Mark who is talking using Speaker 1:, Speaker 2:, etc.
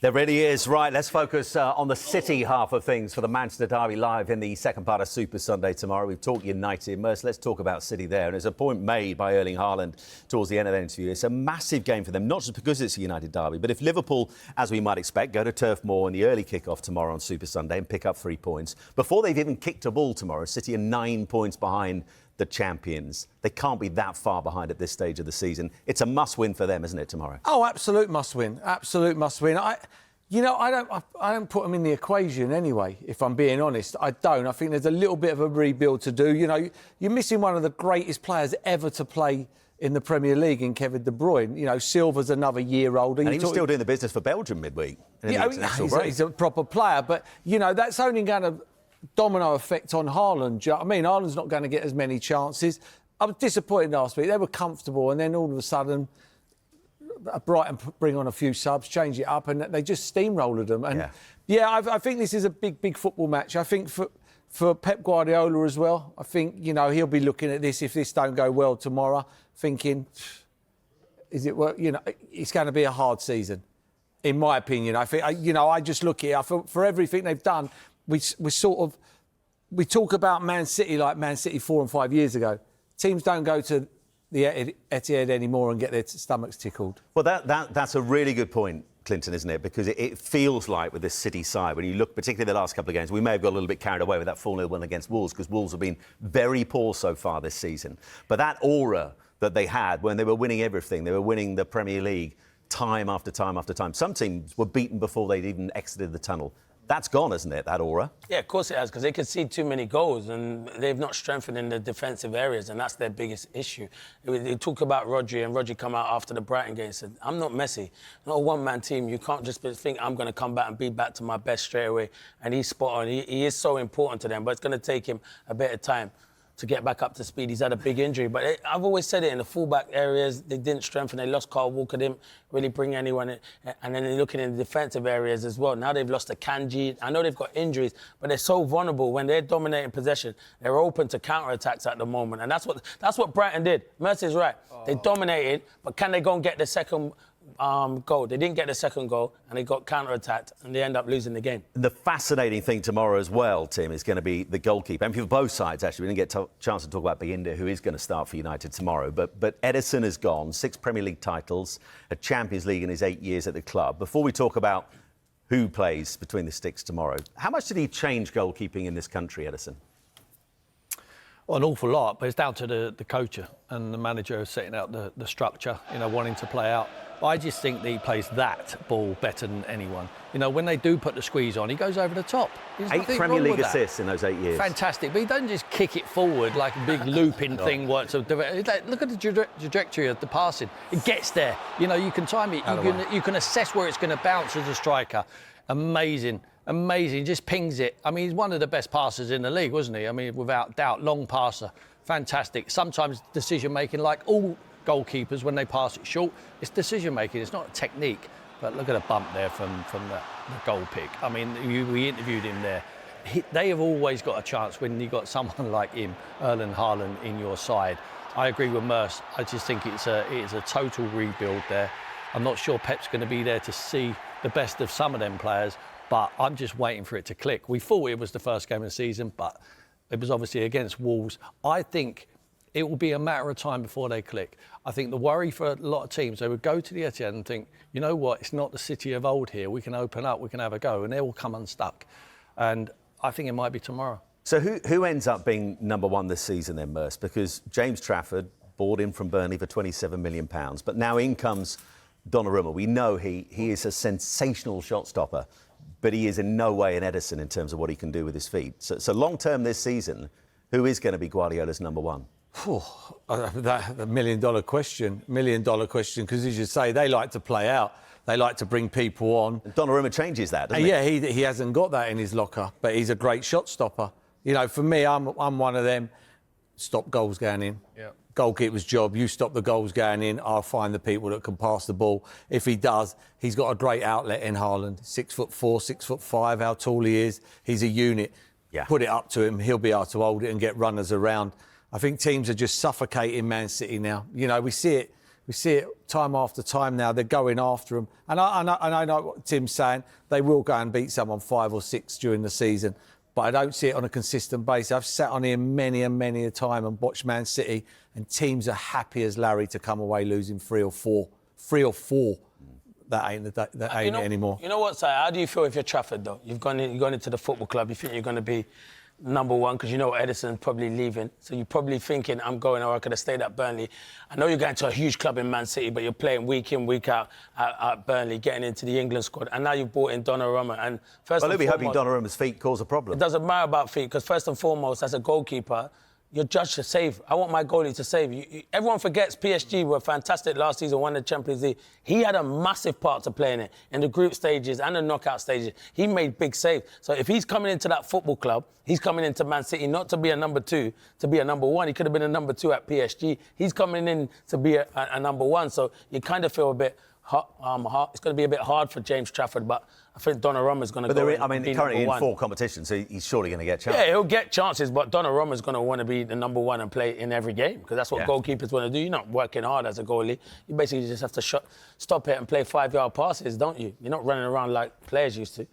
Speaker 1: There really is. Right, let's focus on the City half of things for the Manchester derby live in the second part of Super Sunday tomorrow. We've talked United. Merce, let's talk about City there. And there's a point made by Erling Haaland towards the end of the interview. It's a massive game for them, not just because it's a United derby, but if Liverpool, as we might expect, go to Turf Moor in the early kick-off tomorrow on Super Sunday and pick up 3 points, before they've even kicked a ball tomorrow, City are 9 points behind the champions. They can't be that far behind at this stage of the season. It's a must-win for them, isn't it, tomorrow?
Speaker 2: Oh, absolute must-win. Absolute must-win. I don't put them in the equation anyway, if I'm being honest. I don't. I think there's a little bit of a rebuild to do. You know, you're missing one of the greatest players ever to play in the Premier League in Kevin De Bruyne. You know, Silva's another year older.
Speaker 1: And he was still doing the business for Belgium midweek.
Speaker 2: He's a proper player. But, you know, that's only going to domino effect on Haaland. Do you know what I mean? Haaland's not going to get as many chances. I was disappointed last week. They were comfortable, and then all of a sudden, Brighton bring on a few subs, change it up, and they just steamrolled them. And I think this is a big football match. I think for Pep Guardiola as well. I think, you know, he'll be looking at this if this don't go well tomorrow, thinking, is it work? You know, it's going to be a hard season, in my opinion. I think, you know, I just look at it for everything they've done. We talk about Man City like Man City 4 and 5 years ago. Teams don't go to the Etihad anymore and get their stomachs tickled.
Speaker 1: Well, that's a really good point, Clinton, isn't it? Because it feels like with this City side, when you look particularly the last couple of games, we may have got a little bit carried away with that 4-0 win against Wolves, because Wolves have been very poor so far this season. But that aura that they had when they were winning everything, they were winning the Premier League time after time after time. Some teams were beaten before they'd even exited the tunnel. That's gone, isn't it, that aura?
Speaker 3: Yeah, of course it has, because they concede too many goals and they've not strengthened in the defensive areas, and that's their biggest issue. They talk about Rodri, and Rodri come out after the Brighton game and said, I'm not Messi. Not a one-man team. You can't just think I'm going to come back and be back to my best straight away. And he's spot on. He is so important to them, but it's going to take him a bit of time to get back up to speed. He's had a big injury. But I've always said it, in the fullback areas, they didn't strengthen. They lost Carl Walker, didn't really bring anyone in. And then they're looking in the defensive areas as well. Now they've lost a Kanji. I know they've got injuries, but they're so vulnerable. When they're dominating possession, they're open to counter-attacks at the moment. And that's what Brighton did. Mercy's right. They dominated, but can they go and get the second goal? They didn't get the second goal, and they got counter-attacked, and they end up losing the game.
Speaker 1: The fascinating thing tomorrow as well, Tim, is going to be the goalkeeper. And for both sides, actually. We didn't get a chance to talk about Bayindir, who is going to start for United tomorrow. But Ederson is gone, 6 Premier League titles, a Champions League in his 8 years at the club. Before we talk about who plays between the sticks tomorrow, how much did he change goalkeeping in this country, Ederson?
Speaker 4: Well, an awful lot, but it's down to the coach and the manager setting out the structure, you know, wanting to play out. But I just think that he plays that ball better than anyone. You know, when they do put the squeeze on, he goes over the top. There's
Speaker 1: 8 Premier League assists in those 8 years.
Speaker 4: Fantastic, but he doesn't just kick it forward like a big looping thing. Look at the trajectory of the passing. It gets there. You know, you can time it. You can assess where it's going to bounce as a striker. Amazing. He just pings it. I mean, he's one of the best passers in the league, wasn't he? I mean, without doubt, long passer. Fantastic. Sometimes decision-making, like all goalkeepers, when they pass it short, it's decision-making. It's not a technique. But look at a bump there from the goal pick. I mean, we interviewed him there. They have always got a chance when you've got someone like him, Erling Haaland, in your side. I agree with Merce. I just think it's a total rebuild there. I'm not sure Pep's going to be there to see the best of some of them players, but I'm just waiting for it to click. We thought it was the first game of the season, but it was obviously against Wolves. I think it will be a matter of time before they click. I think the worry for a lot of teams, they would go to the Etihad and think, you know what, it's not the City of old here. We can open up, we can have a go, and they will come unstuck. And I think it might be tomorrow.
Speaker 1: So who ends up being number one this season then, Merce? Because James Trafford bought in from Burnley for £27 million, but now in comes Donnarumma. We know he is a sensational shot stopper, but he is in no way an Ederson in terms of what he can do with his feet. So long-term this season, who is going to be Guardiola's number one?
Speaker 2: That's a million-dollar question, because as you say, they like to play out. They like to bring people on.
Speaker 1: And Donnarumma changes that, doesn't he?
Speaker 2: Yeah, he hasn't got that in his locker, but he's a great shot stopper. You know, for me, I'm one of them. Stop goals going in. Yeah. Goalkeeper's job, you stop the goals going in, I'll find the people that can pass the ball. If he does, he's got a great outlet in Haaland. 6'4", 6'5", how tall he is. He's a unit. Yeah. Put it up to him, he'll be able to hold it and get runners around. I think teams are just suffocating Man City now. You know, we see it We see it time after time now. They're going after them. And I know what Tim's saying. They will go and beat someone 5 or 6 during the season. But I don't see it on a consistent basis. I've sat on here many and many a time and watched Man City, and teams are happy as Larry to come away losing 3 or 4. 3 or 4. That ain't it anymore.
Speaker 3: You know what, Si? How do you feel if you're Trafford, though? You've gone into the football club. You think you're going to be number one because you know Ederson's probably leaving. So you're probably thinking, I'm going, or I could have stayed at Burnley. I know you're going to a huge club in Man City, but you're playing week in, week out at Burnley, getting into the England squad. And now you've brought in Donnarumma. And first
Speaker 1: well,
Speaker 3: and
Speaker 1: we'll be
Speaker 3: foremost,
Speaker 1: hoping Donnarumma's feet cause a problem.
Speaker 3: It doesn't matter about feet, because first and foremost, as a goalkeeper, you're judged to save. I want my goalie to save. Everyone forgets PSG were fantastic last season, won the Champions League. He had a massive part to play in it, in the group stages and the knockout stages. He made big saves. So if he's coming into that football club, he's coming into Man City not to be a number 2, to be a number 1. He could have been a number 2 at PSG. He's coming in to be a number 1. So you kind of feel a bit it's going to be a bit hard for James Trafford, but I think Donnarumma's going to go.
Speaker 1: I mean, currently in 4 competitions, so he's surely going to get chances.
Speaker 3: Yeah, he'll get chances, but Donnarumma's going to want to be the number 1 and play in every game, because that's what goalkeepers want to do. You're not working hard as a goalie. You basically just have to stop it and play 5-yard passes, don't you? You're not running around like players used to.